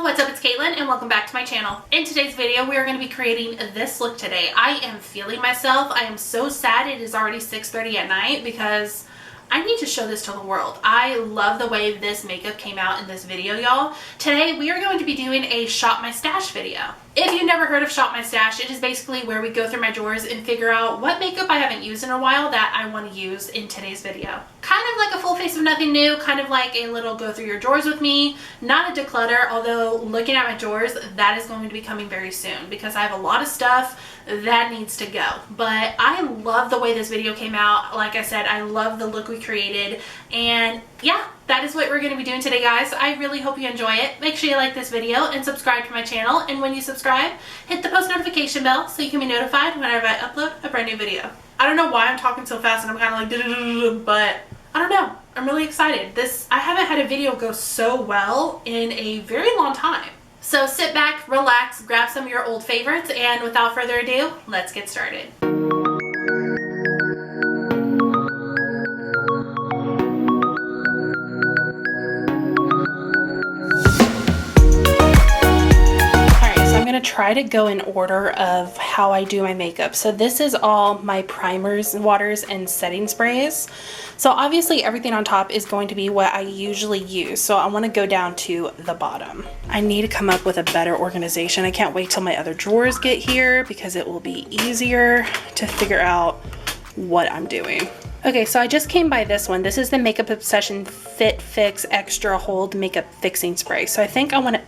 y'all, what's up? It's Caitlin and welcome back to my channel. In today's video, we are going to be creating this look today. I am feeling myself. I am so sad it is already 6:30 at night because I need to show this to the world. I love the way this makeup came out in this video, y'all. Today, we are going to be doing a Shop My Stash video. If you've never heard of Shop My Stash, it is basically where we go through my drawers and figure out what makeup I haven't used in a while that I want to use in today's video. Kind of like a full face of nothing new, kind of like a little go through your drawers with me. Not a declutter, although looking at my drawers, that is going to be coming very soon because I have a lot of stuff that needs to go. But I love the way this video came out. Like I said, I love the look we created, and yeah, that is what we're going to be doing today, guys. I really hope you enjoy it. Make sure you like this video and subscribe to my channel, and when you subscribe, hit the post notification bell so you can be notified whenever I upload a brand new video. I don't know why I'm talking so fast and I'm kind of like but I don't know. I'm really excited. I haven't had a video go so well in a very long time. So sit back, relax, grab some of your old favorites, and without further ado, let's get started. Try to go in order of how I do my makeup. So this is all my primers, waters, and setting sprays. So obviously everything on top is going to be what I usually use. So I want to go down to the bottom. I need to come up with a better organization. I can't wait till my other drawers get here because it will be easier to figure out what I'm doing. Okay, so I just came by this one. This is the Makeup Obsession Fit Fix Extra Hold Makeup Fixing Spray. So I think I want to,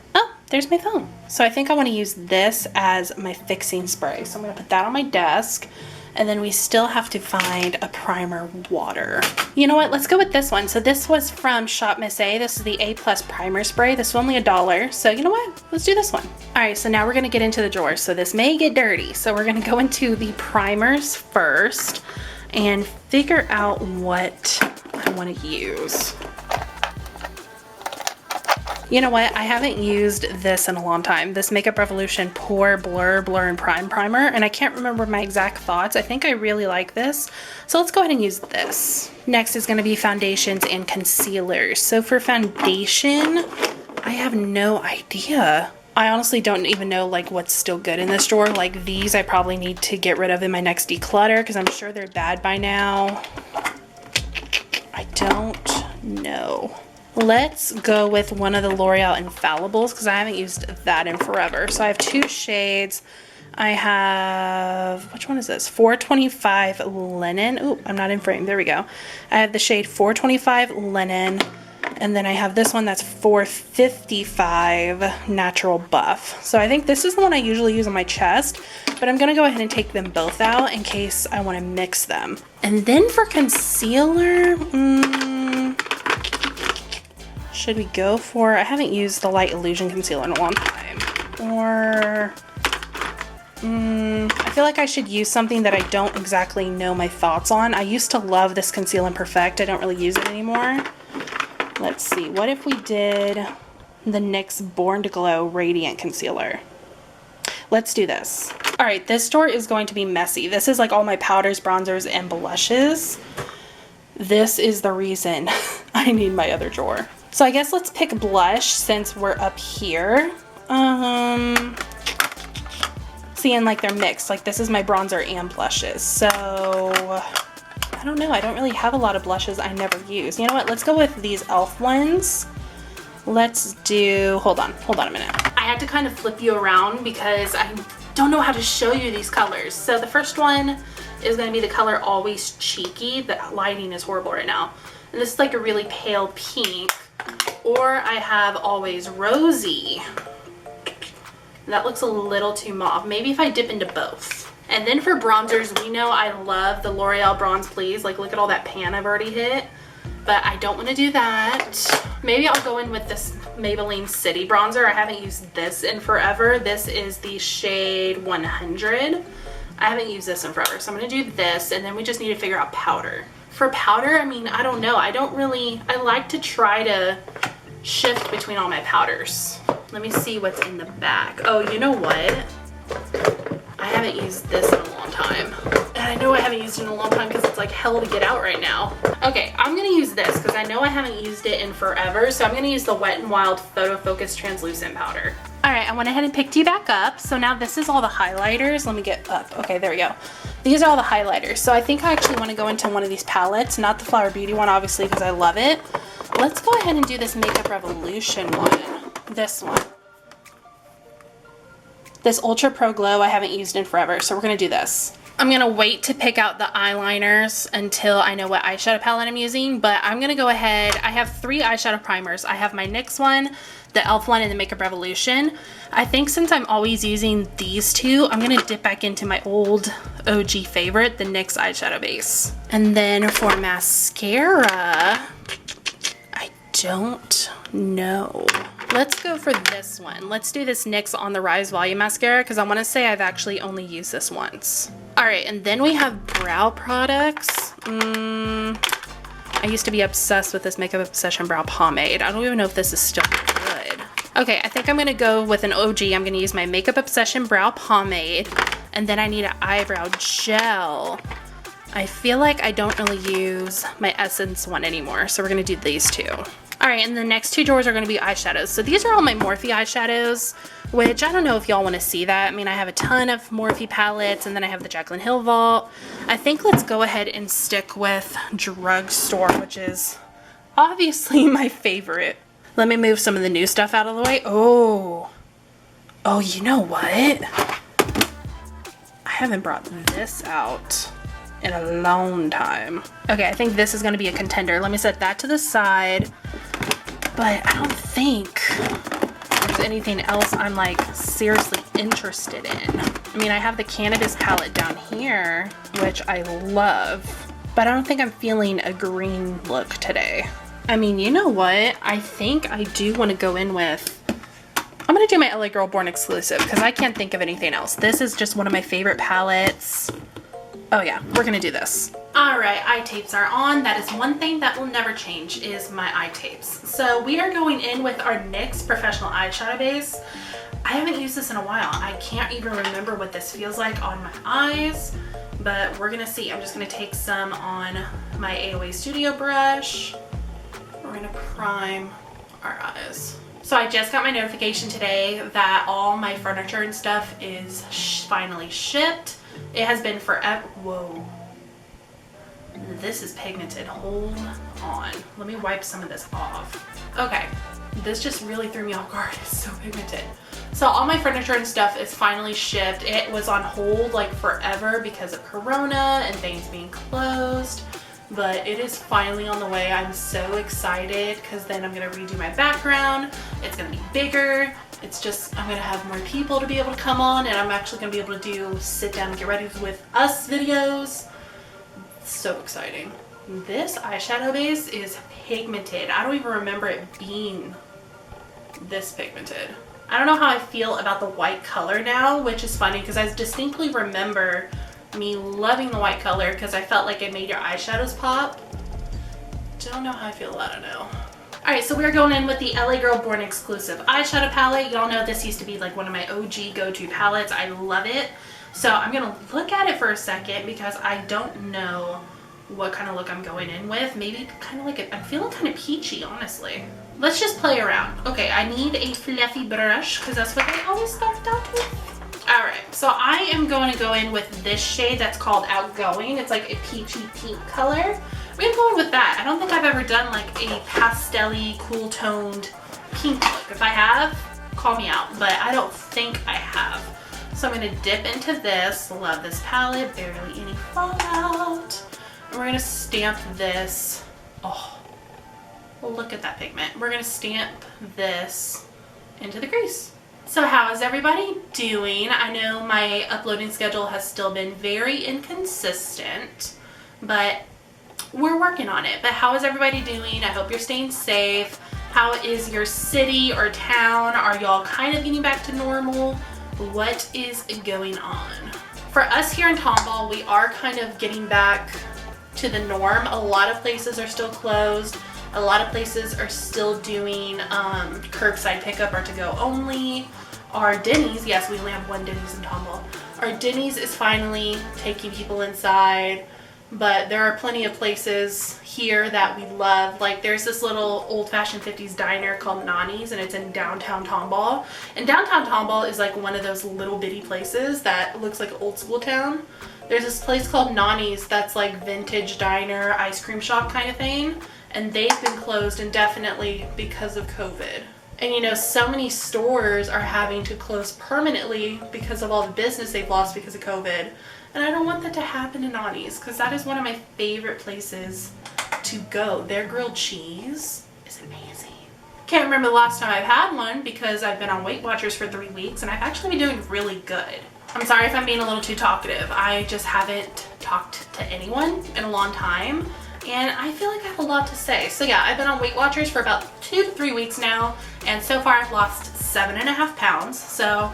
there's my phone. So I think I want to use this as my fixing spray. So I'm going to put that on my desk. And then we still have to find a primer water. You know what? Let's go with this one. So this was from Shop Miss A. This is the A+ primer spray. This was only $1. So you know what? Let's do this one. All right, so now we're going to get into the drawers. So this may get dirty. So we're going to go into the primers first and figure out what I want to use. You know what? I haven't used this in a long time. This Makeup Revolution Pore, Blur, and Prime Primer, and I can't remember my exact thoughts. I think I really like this. So let's go ahead and use this. Next is going to be foundations and concealers. So for foundation, I have no idea. I honestly don't even know like what's still good in this drawer. Like these I probably need to get rid of in my next declutter because I'm sure they're bad by now. I don't know. Let's go with one of the L'Oreal Infallibles because I haven't used that in forever. So I have two shades. I have, which one is this? 425 Linen. Ooh, I'm not in frame. There we go. I have the shade 425 Linen. And then I have this one that's 455 Natural Buff. So I think this is the one I usually use on my chest, but I'm going to go ahead and take them both out in case I want to mix them. And then for concealer, should we go for, I haven't used the Light Illusion Concealer in a long time. Or, I feel like I should use something that I don't exactly know my thoughts on. I used to love this Conceal and Perfect. I don't really use it anymore. Let's see, what if we did the NYX Born to Glow Radiant Concealer? Let's do this. All right, this drawer is going to be messy. This is like all my powders, bronzers, and blushes. This is the reason I need my other drawer. So I guess let's pick blush since we're up here. Seeing like they're mixed, like this is my bronzer and blushes. So I don't know, I don't really have a lot of blushes I never use. You know what, let's go with these e.l.f. ones. Let's do, hold on a minute. I had to kind of flip you around because I don't know how to show you these colors. So the first one is going to be the color Always Cheeky. The lighting is horrible right now. And this is like a really pale pink. Or I have Always Rosy. That looks a little too mauve. Maybe if I dip into both. And then for bronzers, we know I love the L'Oreal Bronze Please. Like look at all that pan I've already hit. But I don't want to do that. Maybe I'll go in with this Maybelline City Bronzer. I haven't used this in forever. This is the shade 100. I haven't used this in forever. So I'm going to do this, and then we just need to figure out powder. For powder, I mean, I don't know. I like to try to shift between all my powders. Let me see what's in the back. Oh, you know what? I haven't used this in a long time. God, I know I haven't used it in a long time because it's like hell to get out right now. Okay, I'm gonna use this because I know I haven't used it in forever. So I'm gonna use the Wet n Wild Photofocus Translucent Powder. All right, I went ahead and picked you back up. So now this is all the highlighters. Let me get up. Okay, there we go. These are all the highlighters. So I think I actually want to go into one of these palettes, not the Flower Beauty one, obviously, because I love it. Let's go ahead and do this Makeup Revolution one. This one. This Ultra Pro Glow I haven't used in forever, so we're gonna do this. I'm gonna wait to pick out the eyeliners until I know what eyeshadow palette I'm using, but I'm gonna go ahead. I have 3 eyeshadow primers. I have my NYX one, the e.l.f. one, and the Makeup Revolution. I think since I'm always using these 2, I'm gonna dip back into my old OG favorite, the NYX eyeshadow base. And then for mascara, I don't know. Let's go for this one. Let's do this NYX On the Rise Volume Mascara because I want to say I've actually only used this once. All right, and then we have brow products. I used to be obsessed with this Makeup Obsession Brow Pomade. I don't even know if this is still good. Okay, I think I'm going to go with an OG. I'm going to use my Makeup Obsession Brow Pomade, and then I need an eyebrow gel. I feel like I don't really use my Essence one anymore, so we're going to do these 2. All right, and the next 2 drawers are going to be eyeshadows. So these are all my Morphe eyeshadows, which I don't know if y'all want to see that. I mean, I have a ton of Morphe palettes, and then I have the Jaclyn Hill Vault. I think let's go ahead and stick with Drugstore, which is obviously my favorite. Let me move some of the new stuff out of the way. Oh, you know what? I haven't brought this out in a long time. Okay, I think this is going to be a contender. Let me set that to the side. But I don't think there's anything else I'm like seriously interested in. I mean, I have the Cannabis palette down here, which I love, but I don't think I'm feeling a green look today. I mean, you know what? I think I do want to go in with, I'm going to do my LA Girl Born exclusive because I can't think of anything else. This is just one of my favorite palettes. Oh yeah, we're gonna do this. All right, eye tapes are on. That is one thing that will never change is my eye tapes. So we are going in with our NYX Professional Eyeshadow Base. I haven't used this in a while. I can't even remember what this feels like on my eyes, but we're gonna see. I'm just gonna take some on my AOA Studio brush. We're gonna prime our eyes. So I just got my notification today that all my furniture and stuff is finally shipped. It has been forever. Whoa. This is pigmented. Hold on. Let me wipe some of this off. Okay. This just really threw me off guard. It's so pigmented. So all my furniture and stuff is finally shipped. It was on hold like forever because of Corona and things being closed. But it is finally on the way. I'm so excited because then I'm going to redo my background. It's going to be bigger. It's just, I'm going to have more people to be able to come on, and I'm actually going to be able to do sit down and get ready with us videos. So exciting. This eyeshadow base is pigmented. I don't even remember it being this pigmented. I don't know how I feel about the white color now, which is funny because I distinctly remember me loving the white color because I felt like it made your eyeshadows pop. Don't know how I feel about it now. Alright, so we're going in with the LA Girl Born exclusive eyeshadow palette. Y'all know this used to be like one of my OG go-to palettes. I love it. So I'm going to look at it for a second because I don't know what kind of look I'm going in with. Maybe kind of like, I'm feeling kind of peachy, honestly. Let's just play around. Okay, I need a fluffy brush because that's what I always start out with. Alright, so I am going to go in with this shade that's called Outgoing. It's like a peachy pink color. We're going with that. I don't think I've ever done like a pastel-y, cool toned pink look. If I have, call me out, but I don't think I have. So I'm going to dip into this. Love this palette, barely any fallout. And we're going to stamp this. Oh, look at that pigment. We're going to stamp this into the crease. So how is everybody doing? I know my uploading schedule has still been very inconsistent, but we're working on it. But how is everybody doing? I hope you're staying safe. How is your city or town? Are y'all kind of getting back to normal? What is going on? For us here in Tomball, we are kind of getting back to the norm. A lot of places are still closed. A lot of places are still doing curbside pickup or to-go only. Our Denny's, yes, we only have one Denny's in Tomball, Our Denny's is finally taking people inside, but there are plenty of places here that we love. Like there's this little old-fashioned 50s diner called Nani's, and it's in downtown Tomball. And downtown Tomball is like one of those little bitty places that looks like old school town. There's this place called Nani's that's like vintage diner, ice cream shop kind of thing, and they've been closed indefinitely because of COVID. And you know, so many stores are having to close permanently because of all the business they've lost because of COVID. And I don't want that to happen in Nani's, because that is one of my favorite places to go. Their grilled cheese is amazing. Can't remember the last time I've had one because I've been on Weight Watchers for 3 weeks and I've actually been doing really good. I'm sorry if I'm being a little too talkative. I just haven't talked to anyone in a long time and I feel like I have a lot to say. So yeah, I've been on Weight Watchers for about 2 to 3 weeks now, and so far I've lost 7.5 pounds, so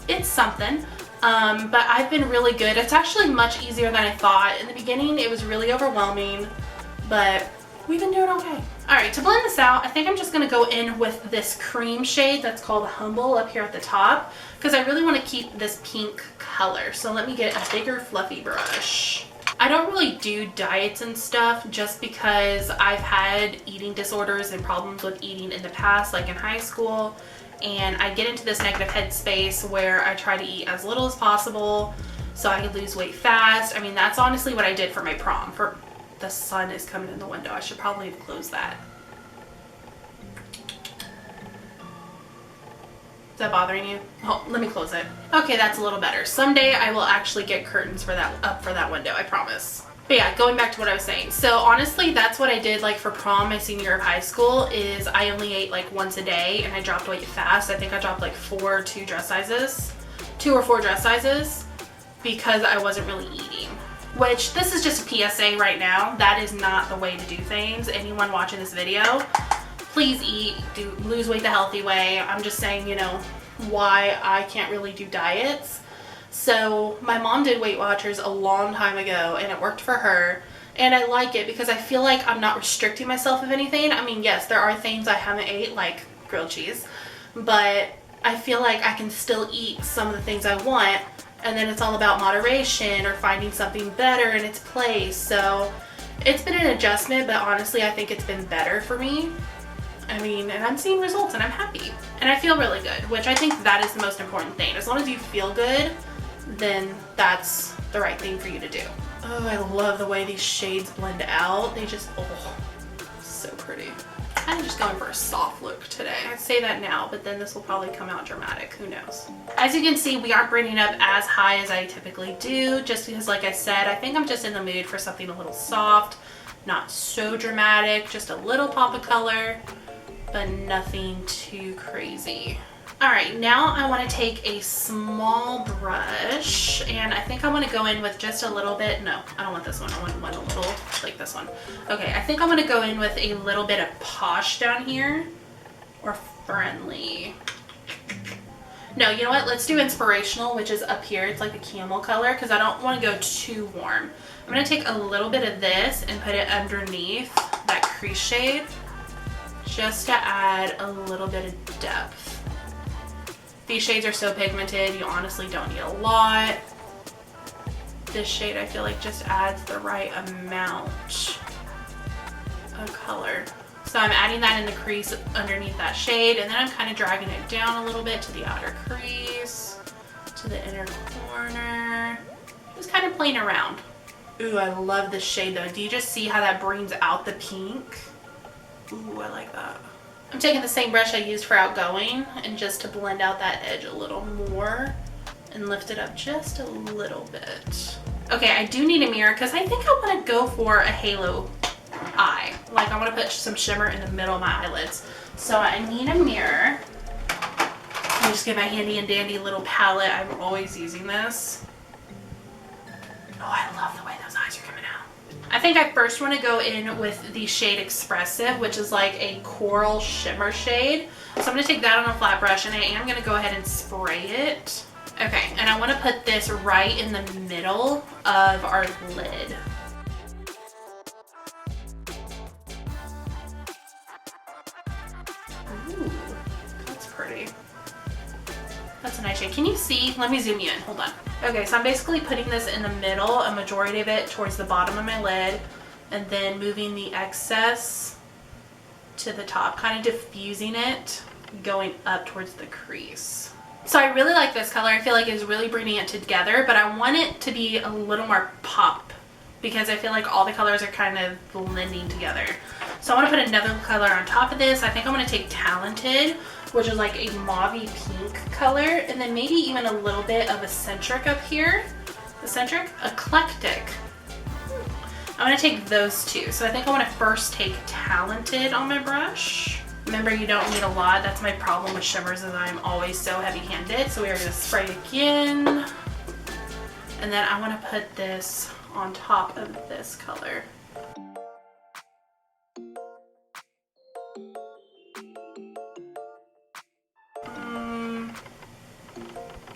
it's something. But I've been really good. It's actually much easier than I thought. In the beginning it was really overwhelming, but we've been doing okay. Alright, to blend this out, I think I'm just going to go in with this cream shade that's called Humble up here at the top, because I really want to keep this pink color. So let me get a bigger fluffy brush. I don't really do diets and stuff just because I've had eating disorders and problems with eating in the past, like in high school, and I get into this negative headspace where I try to eat as little as possible so I could lose weight fast. I mean, that's honestly what I did for my prom. The sun is coming in the window. I should probably have closed that. Is that bothering you? Oh, let me close it. Okay, that's a little better. Someday I will actually get curtains for that, up for that window, I promise. But yeah, going back to what I was saying. So honestly, that's what I did like for prom my senior year of high school, is I only ate like once a day and I dropped weight fast. I think I dropped like 2 or 4 dress sizes because I wasn't really eating. Which, this is just a PSA right now. That is not the way to do things. Anyone watching this video, please eat, lose weight the healthy way. I'm just saying, you know, why I can't really do diets. So my mom did Weight Watchers a long time ago and it worked for her. And I like it because I feel like I'm not restricting myself of anything. I mean, yes, there are things I haven't ate, like grilled cheese, but I feel like I can still eat some of the things I want. And then it's all about moderation or finding something better in its place. So it's been an adjustment, but honestly, I think it's been better for me. I mean, and I'm seeing results and I'm happy. And I feel really good, which I think that is the most important thing. As long as you feel good, then that's the right thing for you to do. Oh, I love the way these shades blend out. They just, oh, so pretty. I'm just going for a soft look today. I say that now, but then this will probably come out dramatic. Who knows? As you can see, we aren't bringing up as high as I typically do, just because, like I said, I think I'm just in the mood for something a little soft, not so dramatic, just a little pop of color, but nothing too crazy. Alright, now I want to take a small brush, and I think I want to go in with just a little bit, no, I don't want this one, I want one a little, like this one. Okay, I think I'm going to go in with a little bit of Posh down here, or Friendly. No, you know what, let's do Inspirational, which is up here, it's like the camel color, because I don't want to go too warm. I'm going to take a little bit of this and put it underneath that crease shade, just to add a little bit of depth. These shades are so pigmented, you honestly don't need a lot. This shade I feel like just adds the right amount of color. So I'm adding that in the crease underneath that shade, and then I'm kind of dragging it down a little bit to the outer crease, to the inner corner. Just kind of playing around. Ooh, I love this shade though. Do you just see how that brings out the pink? Ooh, I like that. I'm taking the same brush I used for Outgoing and just to blend out that edge a little more and lift it up just a little bit. Okay, I do need a mirror because I think I want to go for a halo eye. Like I want to put some shimmer in the middle of my eyelids. So I need a mirror. Let me just get my handy and dandy little palette. I'm always using this. Oh, I love the way those eyes are coming out. I think I first want to go in with the shade Expressive, which is like a coral shimmer shade. So I'm going to take that on a flat brush and I am going to go ahead and spray it. Okay, and I want to put this right in the middle of our lid. Ooh, that's pretty. That's a nice shade. Can you see? Let me zoom you in. Hold on. Okay, so I'm basically putting this in the middle, a majority of it towards the bottom of my lid, and then moving the excess to the top, kind of diffusing it, going up towards the crease. So I really like this color. I feel like it's really bringing it together, but I want it to be a little more pop because I feel like all the colors are kind of blending together. So I want to put another color on top of this. I think I'm going to take Talented, which is like a mauvey pink color, and then maybe even a little bit of Eccentric up here. Eccentric? Eclectic. I'm going to take those two. So I think I want to first take Talented on my brush. Remember, you don't need a lot. That's my problem with shimmers, is I'm always so heavy-handed. So we are going to spray again. And then I want to put this on top of this color.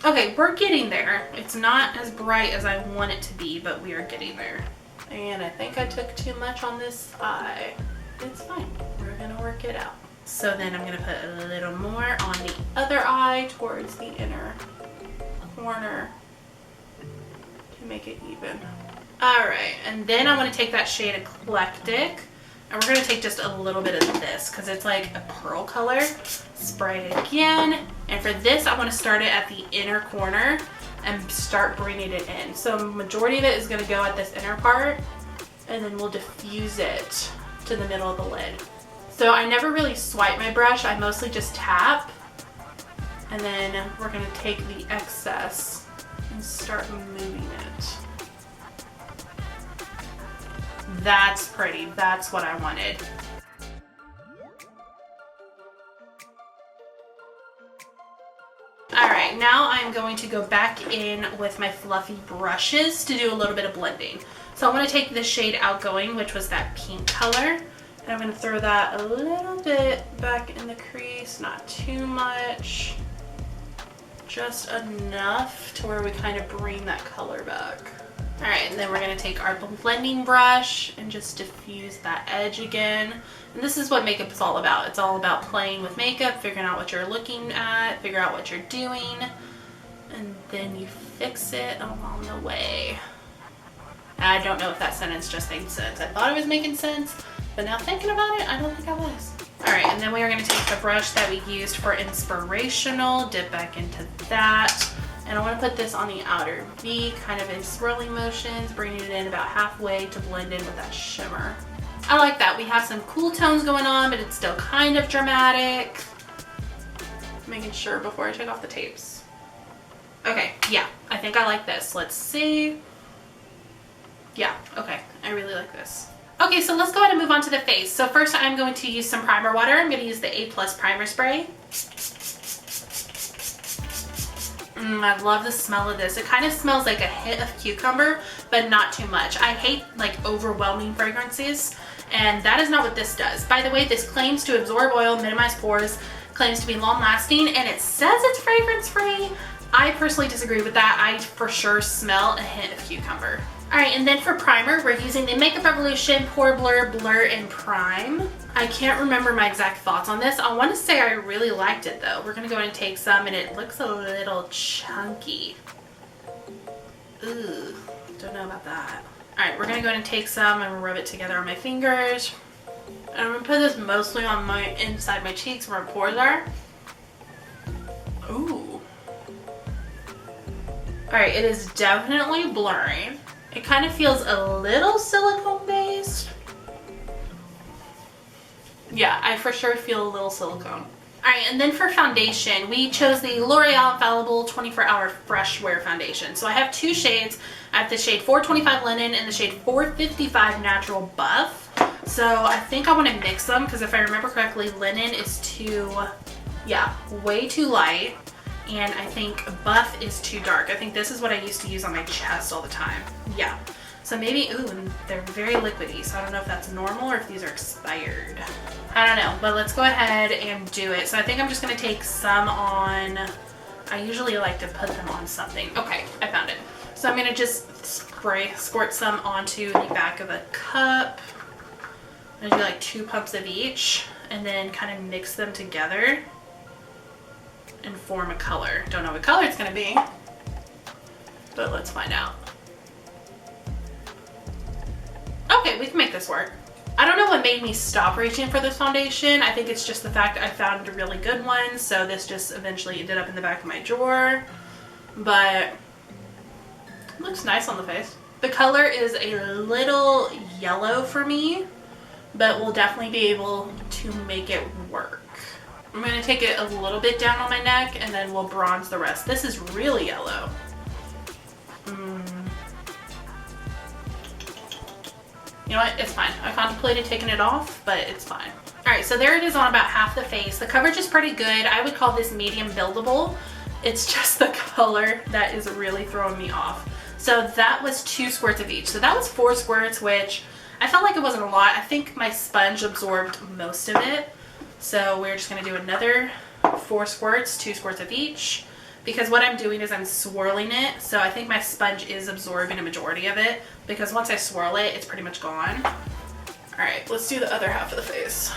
Okay, we're getting there. It's not as bright as I want it to be, but we are getting there. And I think I took too much on this eye. It's fine. We're gonna work it out. So then I'm gonna put a little more on the other eye towards the inner corner to make it even. All right, and then I want to take that shade Eclectic, and we're gonna take just a little bit of this because it's like a pearl color. Spray it again, and for this I want to start it at the inner corner and start bringing it in. So majority of it is going to go at this inner part, and then we'll diffuse it to the middle of the lid. So I never really swipe my brush, I mostly just tap, and then we're going to take the excess and start moving it. That's pretty. That's what I wanted. Alright, now I'm going to go back in with my fluffy brushes to do a little bit of blending. So I'm going to take the shade Outgoing, which was that pink color, and I'm going to throw that a little bit back in the crease, not too much, just enough to where we kind of bring that color back. Alright, and then we're going to take our blending brush and just diffuse that edge again. And this is what makeup is all about. It's all about playing with makeup, figuring out what you're looking at, figure out what you're doing, and then you fix it along the way. And I don't know if that sentence just made sense. I thought it was making sense, but now thinking about it, I don't think I was. Alright, and then we are going to take the brush that we used for Inspirational, dip back into that. And I want to put this on the outer V, kind of in swirling motions, bringing it in about halfway to blend in with that shimmer. I like that. We have some cool tones going on, but it's still kind of dramatic. Making sure before I take off the tapes. Okay, yeah, I think I like this. Let's see. Yeah, okay, I really like this. Okay, so let's go ahead and move on to the face. So first I'm going to use some primer water. I'm going to use the A+ primer spray. I love the smell of this. It kind of smells like a hit of cucumber, but not too much. I hate like overwhelming fragrances, and that is not what this does. By the way, this claims to absorb oil, minimize pores, claims to be long lasting, and it says it's fragrance free. I personally disagree with that. I for sure smell a hint of cucumber. Alright, and then for primer, we're using the Makeup Revolution Pore Blur and Prime. I can't remember my exact thoughts on this. I want to say I really liked it though. We're going to go ahead and take some, and it looks a little chunky. Ooh, don't know about that. Alright, we're going to go ahead and take some and rub it together on my fingers. And I'm going to put this mostly on my inside my cheeks where my pores are. Ooh. Alright, it is definitely blurring. It kind of feels a little silicone based. Yeah, I for sure feel a little silicone. Alright, and then for foundation, we chose the L'Oreal Infallible 24-Hour Freshwear Foundation. So I have two shades. I have the shade 425 Linen and the shade 455 Natural Buff. So I think I want to mix them because if I remember correctly, Linen is way too light. And I think Buff is too dark. I think this is what I used to use on my chest all the time. Yeah. So maybe, ooh, and they're very liquidy, so I don't know if that's normal or if these are expired. I don't know, but let's go ahead and do it. So I think I'm just gonna take some on, I usually like to put them on something. Okay, I found it. So I'm gonna just squirt some onto the back of a cup. I'm gonna do like 2 pumps of each and then kind of mix them together. inform a color. Don't know what color it's gonna be, but let's find out. Okay, we can make this work. I don't know what made me stop reaching for this foundation. I think it's just the fact I found a really good one, so this just eventually ended up in the back of my drawer. But it looks nice on the face. The color is a little yellow for me, but we'll definitely be able to make it work. I'm going to take it a little bit down on my neck and then we'll bronze the rest. This is really yellow. You know what? It's fine. I contemplated taking it off, but it's fine. Alright, so there it is on about half the face. The coverage is pretty good. I would call this medium buildable. It's just the color that is really throwing me off. So that was 2 squirts of each. So that was 4 squirts, which I felt like it wasn't a lot. I think my sponge absorbed most of it. So we're just going to do another 4 squirts, 2 squirts of each. Because what I'm doing is I'm swirling it, so I think my sponge is absorbing a majority of it, because once I swirl it, it's pretty much gone. Alright, let's do the other half of the face.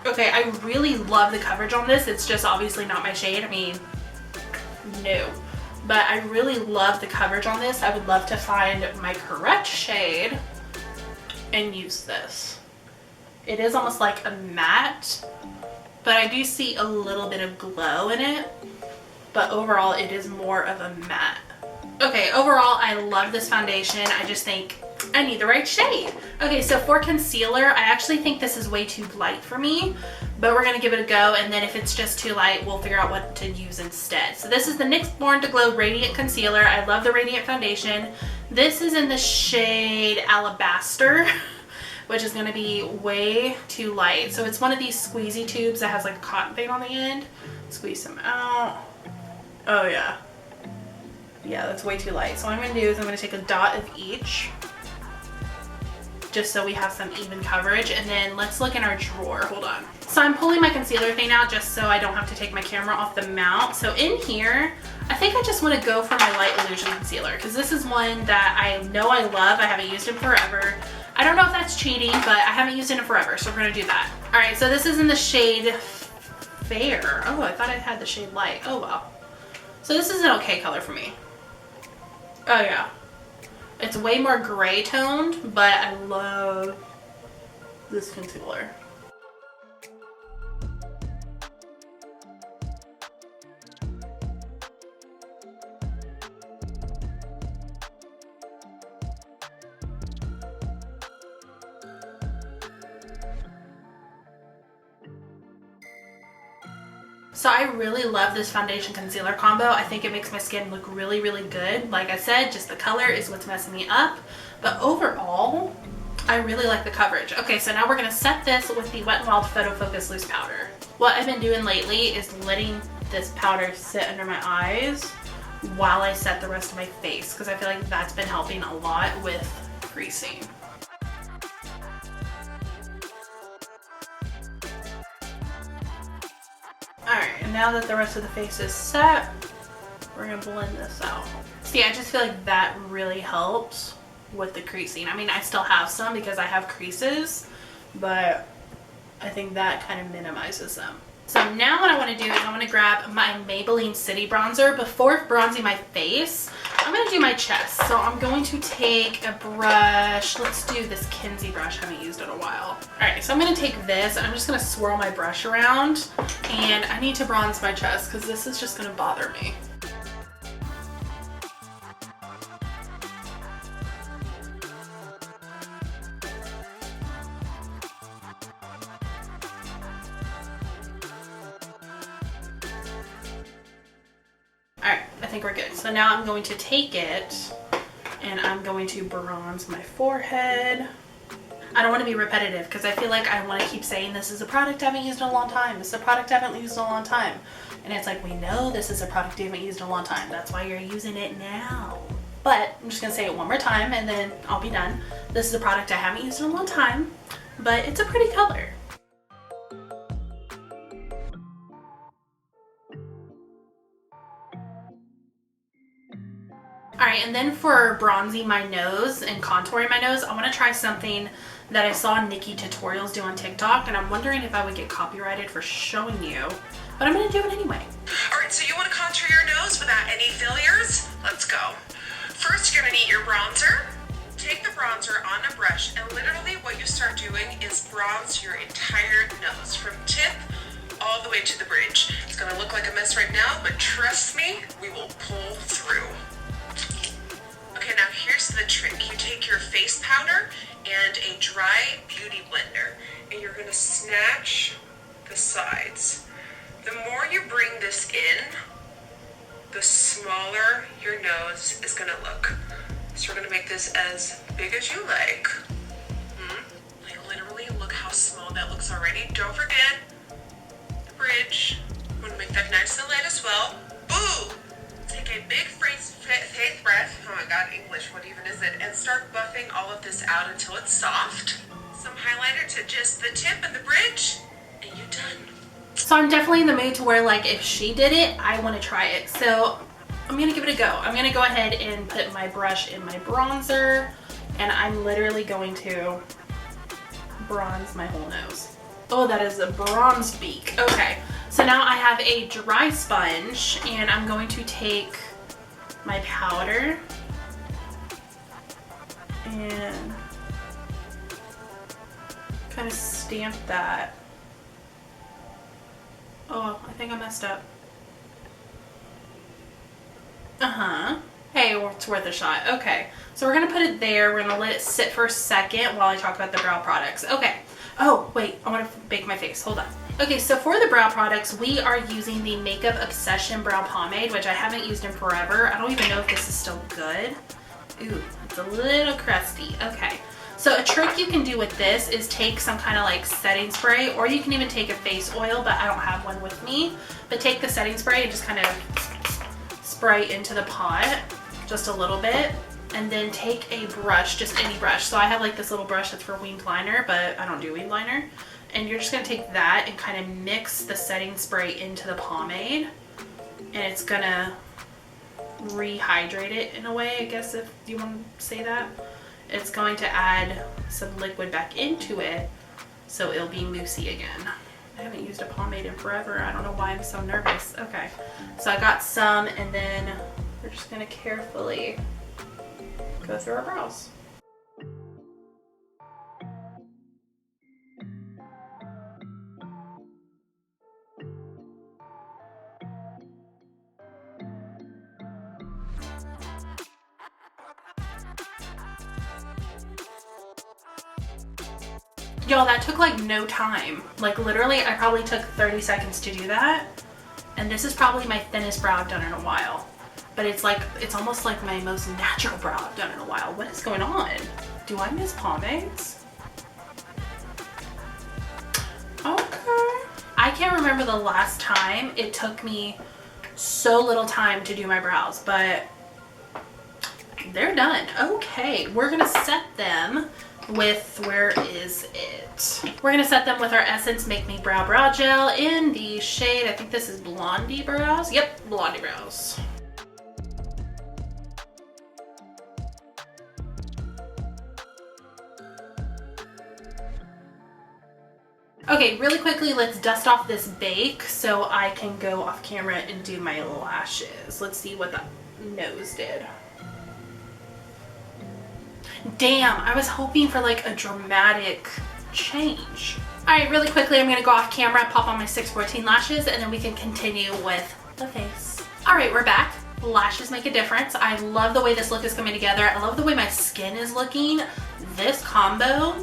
Okay, I really love the coverage on this. It's just obviously not my shade. I mean, no. But I really love the coverage on this. I would love to find my correct shade and use this. It is almost like a matte, but I do see a little bit of glow in it. But overall, it is more of a matte. Okay, overall, I love this foundation. I just think I need the right shade. Okay, so for concealer, I actually think this is way too light for me, but we're gonna give it a go, and then if it's just too light, we'll figure out what to use instead. So this is the NYX Born to Glow Radiant Concealer. I love the Radiant Foundation. This is in the shade Alabaster, which is gonna be way too light. So it's one of these squeezy tubes that has like a cotton thing on the end. Squeeze them out. Oh yeah. Yeah, that's way too light. So what I'm gonna do is I'm gonna take a dot of each, just so we have some even coverage. And then let's look in our drawer. Hold on. So I'm pulling my concealer thing out just so I don't have to take my camera off the mount. So in here, I think I just want to go for my Light Illusion concealer, because this is one that I know I love. I haven't used it forever. I don't know if that's cheating, but I haven't used it in forever, so we're gonna do that. All right, so this is in the shade Fair. Oh, I thought I had the shade Light. Oh well. So this is an okay color for me. Oh yeah. It's way more gray toned, but I love this concealer. So I really love this foundation concealer combo. I think it makes my skin look really, really good. Like I said, just the color is what's messing me up. But overall, I really like the coverage. Okay, so now we're gonna set this with the Wet n Wild Photofocus Loose Powder. What I've been doing lately is letting this powder sit under my eyes while I set the rest of my face, because I feel like that's been helping a lot with creasing. Alright, and now that the rest of the face is set, we're going to blend this out. See, I just feel like that really helps with the creasing. I mean, I still have some because I have creases, but I think that kind of minimizes them. So now what I want to do is I want to grab my Maybelline City Bronzer. Before bronzing my face, I'm going to do my chest. So I'm going to take a brush. Let's do this Kinsey brush. I haven't used it in a while. Alright, so I'm going to take this. I'm just going to swirl my brush around. And I need to bronze my chest because this is just going to bother me. Alright, I think we're good. So now I'm going to take it and I'm going to bronze my forehead. I don't want to be repetitive because I feel like I want to keep saying this is a product I haven't used in a long time. This is a product I haven't used in a long time. And it's like, we know this is a product you haven't used in a long time. That's why you're using it now. But I'm just going to say it one more time and then I'll be done. This is a product I haven't used in a long time, but it's a pretty color. Alright, and And then for bronzing my nose and contouring my nose, I want to try something that I saw Nikki tutorials do on TikTok, and I'm wondering if I would get copyrighted for showing you, but I'm going to do it anyway. Alright, so you want to contour your nose without any failures? Let's go. First, you're going to need your bronzer. Take the bronzer on a brush, and literally what you start doing is bronze your entire nose from tip all the way to the bridge. It's going to look like a mess right now, but trust me, we will pull through. Okay, now here's the trick. You take your face powder and a dry beauty blender, and you're going to snatch the sides. The more you bring this in, the smaller your nose is going to look. So we're going to make this as big as you like. Like literally, look how small that looks already. Don't forget the bridge. I'm going to make that nice and light as well. Boo! Take a big faith breath. Oh my god, English, what even is it? And start buffing all of this out until it's soft. Some highlighter to just the tip and the bridge, and you're done. So I'm definitely in the mood to where, like, if she did it, I want to try it. So I'm going to give it a go. I'm going to go ahead and put my brush in my bronzer, and I'm literally going to bronze my whole nose. Oh, that is a bronze beak. Okay, so now I have a dry sponge, and I'm going to take my powder and kind of stamp that. Oh, I think I messed up. Hey, it's worth a shot. Okay, so we're gonna put it there. We're gonna let it sit for a second while I talk about the brow products. Okay. Oh, wait, I want to bake my face. Hold on. Okay, so for the brow products, we are using the Makeup Obsession Brow Pomade, which I haven't used in forever. I don't even know if this is still good. Ooh, it's a little crusty. Okay. So a trick you can do with this is take some kind of like setting spray, or you can even take a face oil, but I don't have one with me. But take the setting spray and just kind of spray into the pot just a little bit, and then take a brush, just any brush. So I have like this little brush that's for winged liner, but I don't do winged liner. And you're just gonna take that and kind of mix the setting spray into the pomade, and it's gonna rehydrate it in a way, I guess, if you want to say that. It's going to add some liquid back into it, so it'll be moussey again. I haven't used a pomade in forever. I don't know why I'm so nervous. Okay, so I got some, and then we're just gonna carefully go through our brows. Y'all, that took like no time. Like literally, I probably took 30 seconds to do that. And this is probably my thinnest brow I've done in a while. But it's like, it's almost like my most natural brow I've done in a while. What is going on? Do I miss pomades? Okay. I can't remember the last time it took me so little time to do my brows, but they're done. Okay, we're gonna set them with, where is it? We're gonna set them with our Essence Make Me Brow Gel in the shade, I think this is Blondie Brows. Yep, Blondie Brows. Okay, really quickly, let's dust off this bake so I can go off camera and do my lashes. Let's see what the nose did. Damn, I was hoping for like a dramatic change. All right, really quickly, I'm gonna go off camera, pop on my 614 lashes, and then we can continue with the face. All right, we're back. Lashes make a difference. I love the way this look is coming together. I love the way my skin is looking. This combo,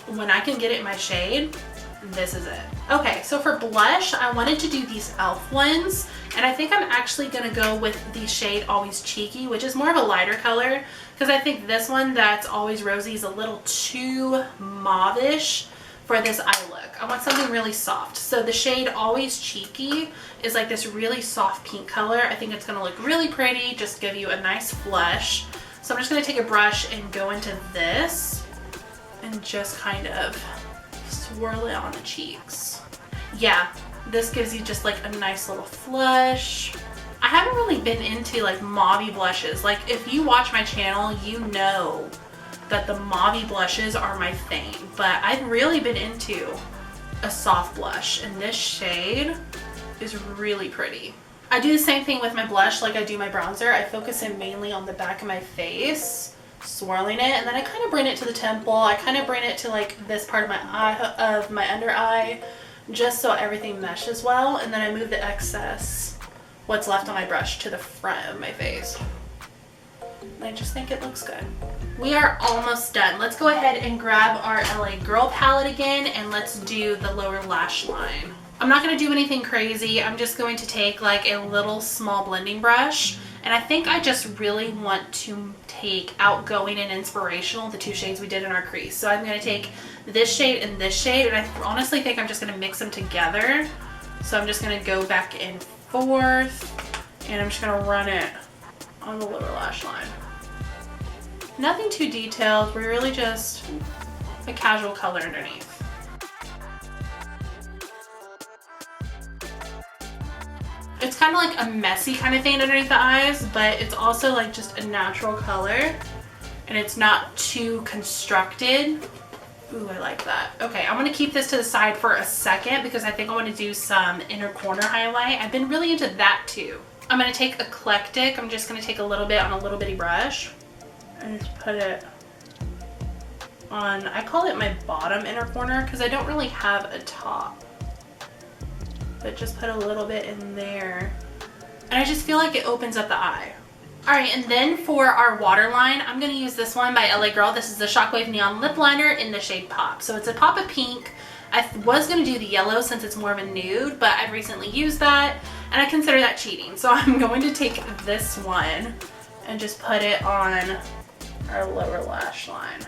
when I can get it in my shade, this is it. Okay, so for blush, I wanted to do these e.l.f. ones, and I think I'm actually gonna go with the shade Always Cheeky, which is more of a lighter color, because I think this one that's Always Rosy is a little too mauve-ish for this eye look. I want something really soft. So the shade Always Cheeky is like this really soft pink color. I think it's gonna look really pretty, just give you a nice flush. So I'm just gonna take a brush and go into this and just kind of swirl it on the cheeks. Yeah, this gives you just like a nice little flush. I haven't really been into like mauve blushes. Like if you watch my channel, you know that the mauve blushes are my thing, but I've really been into a soft blush, and this shade is really pretty. I do the same thing with my blush like I do my bronzer. I focus in mainly on the back of my face, swirling it, and then I kind of bring it to the temple. I kind of bring it to like this part of my eye, of my under eye, just so everything meshes well, and then I move the excess, what's left on my brush, to the front of my face. And I just think it looks good. We are almost done. Let's go ahead and grab our LA Girl palette again, and let's do the lower lash line. I'm not going to do anything crazy. I'm just going to take like a little small blending brush, and I think I just really want to take Outgoing and Inspirational, the two shades we did in our crease. So I'm going to take this shade and this shade, and I honestly think I'm just going to mix them together. So I'm just going to go back and forth, and I'm just going to run it on the lower lash line. Nothing too detailed. We're really just a casual color underneath. It's kind of like a messy kind of thing underneath the eyes, but it's also like just a natural color, and it's not too constructed. Ooh, I like that. Okay, I'm going to keep this to the side for a second because I think I want to do some inner corner highlight. I've been really into that too. I'm going to take Eclectic. I'm just going to take a little bit on a little bitty brush and just put it on, I call it my bottom inner corner because I don't really have a top. But just put a little bit in there, and I just feel like it opens up the eye. All right, and then for our waterline, I'm going to use this one by LA Girl. This is the Shockwave Neon Lip Liner in the shade Pop. So it's a pop of pink. I was going to do the yellow since it's more of a nude, but I've recently used that, and I consider that cheating. So I'm going to take this one and just put it on our lower lash line.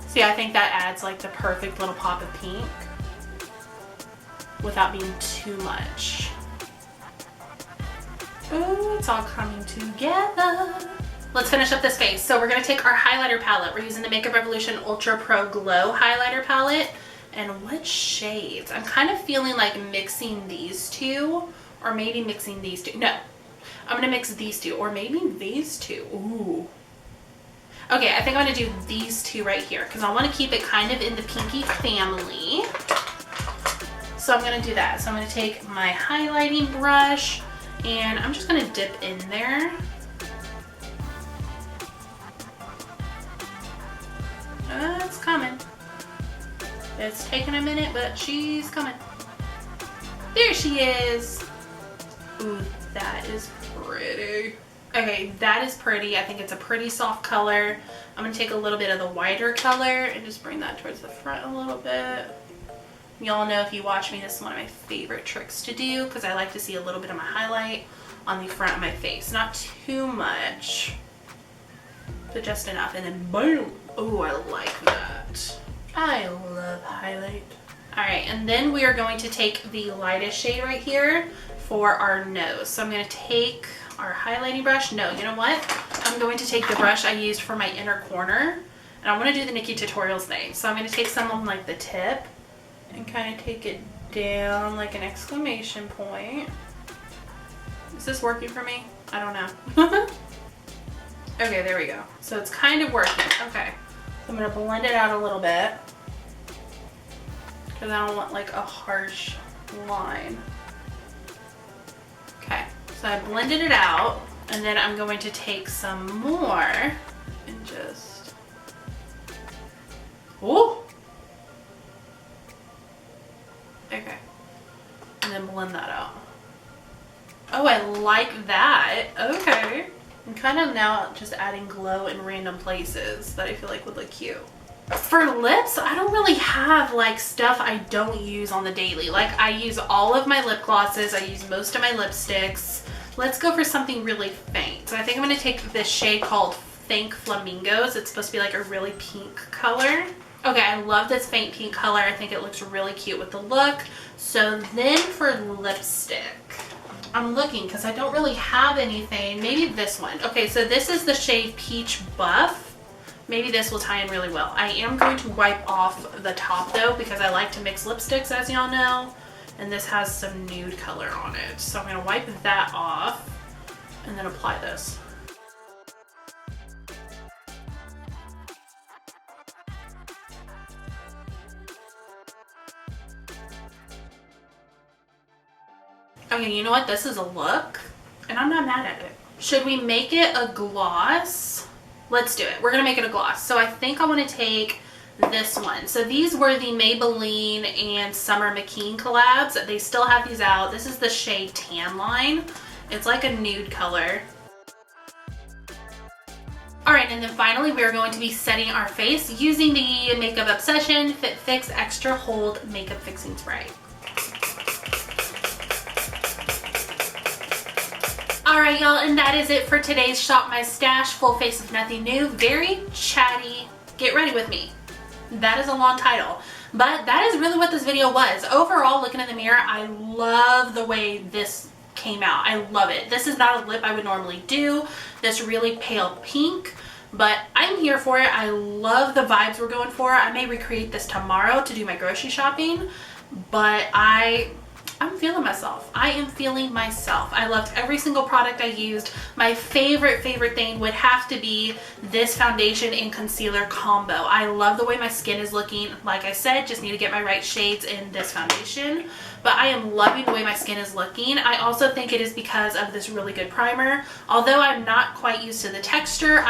See, I think that adds like the perfect little pop of pink without being too much. Oh, it's all coming together. Let's finish up this face. So we're gonna take our highlighter palette. We're using the Makeup Revolution Ultra Pro Glow highlighter palette. And what shades? I'm kind of feeling like mixing these two, or maybe mixing these two. No, I'm gonna mix these two, or maybe these two. Ooh. Okay, I think I'm gonna do these two right here because I want to keep it kind of in the pinky family. So I'm gonna do that. So I'm gonna take my highlighting brush, and I'm just gonna dip in there. It's coming. It's taking a minute, but she's coming. There she is. Ooh, that is pretty. Okay, that is pretty. I think it's a pretty soft color. I'm going to take a little bit of the whiter color and just bring that towards the front a little bit. Y'all know if you watch me, this is one of my favorite tricks to do because I like to see a little bit of my highlight on the front of my face. Not too much, but just enough. And then boom. Oh, I like that. I love highlight. All right, and then we are going to take the lightest shade right here for our nose. So I'm going to take our highlighting brush. No, you know what? I'm going to take the brush I used for my inner corner, and I want to do the Nikki Tutorials thing. So I'm going to take some on like the tip and kind of take it down like an exclamation point. Is this working for me? I don't know. Okay, there we go. So it's kind of working. Okay, so I'm going to blend it out a little bit because I don't want like a harsh line. Okay, so I blended it out, and then I'm going to take some more and just, oh, okay, and then blend that out. Oh, I like that. Okay, I'm kind of now just adding glow in random places that I feel like would look cute. For lips, I don't really have like stuff I don't use on the daily. Like I use all of my lip glosses, I use most of my lipsticks. Let's go for something really faint. So I think I'm going to take this shade called Think Flamingos. It's supposed to be like a really pink color. Okay, I love this faint pink color. I think it looks really cute with the look. So then for lipstick, I'm looking because I don't really have anything. Maybe this one. Okay, so this is the shade Peach Buff maybe this will tie in really well. I am going to wipe off the top though because I like to mix lipsticks, as y'all know, and this has some nude color on it. So I'm going to wipe that off and then apply this. Okay, you know what? This is a look, and I'm not mad at it. Should we make it a gloss? Let's do it. We're gonna make it a gloss. So I think I want to take this one. So these were the Maybelline and Summer McKeen collabs. They still have these out. This is the shade Tanline. It's like a nude color. Alright, and then finally we are going to be setting our face using the Makeup Obsession Fit Fix Extra Hold Makeup Fixing Spray. Alright y'all, and that is it for today's Shop My Stash full face of nothing new. Very chatty. Get ready with me. That is a long title. But that is really what this video was. Overall, looking in the mirror, I love the way this came out. I love it. This is not a lip I would normally do. This really pale pink. But I'm here for it. I love the vibes we're going for. I may recreate this tomorrow to do my grocery shopping. But I'm feeling myself. I am feeling myself. I loved every single product I used. My favorite thing would have to be this foundation and concealer combo. I love the way my skin is looking. Like I said, just need to get my right shades in this foundation. But I am loving the way my skin is looking. I also think it is because of this really good primer. Although I'm not quite used to the texture,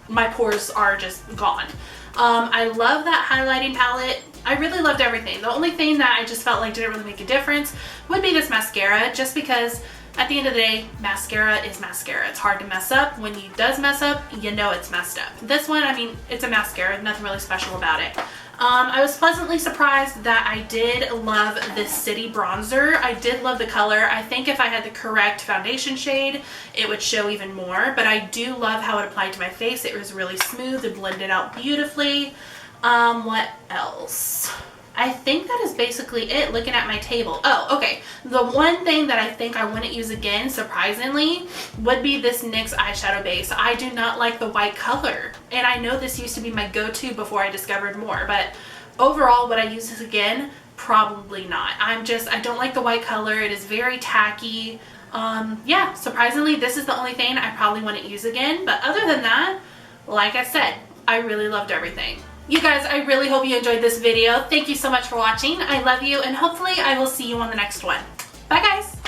my pores are just gone. I love that highlighting palette. I really loved everything. The only thing that I just felt like didn't really make a difference would be this mascara, just because at the end of the day, mascara is mascara. It's hard to mess up. When you does mess up, you know it's messed up. This one, I mean, it's a mascara, nothing really special about it. I was pleasantly surprised that I did love this City bronzer. I did love the color. I think if I had the correct foundation shade, it would show even more, but I do love how it applied to my face. It was really smooth and blended out beautifully. What else? I think that is basically it looking at my table. Oh, okay. The one thing that I think I wouldn't use again, surprisingly, would be this NYX eyeshadow base. I do not like the white color. And I know this used to be my go-to before I discovered more, but overall, would I use this again? Probably not. I don't like the white color. It is very tacky. Yeah, surprisingly, this is the only thing I probably wouldn't use again. But other than that, like I said, I really loved everything. You guys, I really hope you enjoyed this video. Thank you so much for watching. I love you, and hopefully I will see you on the next one. Bye, guys.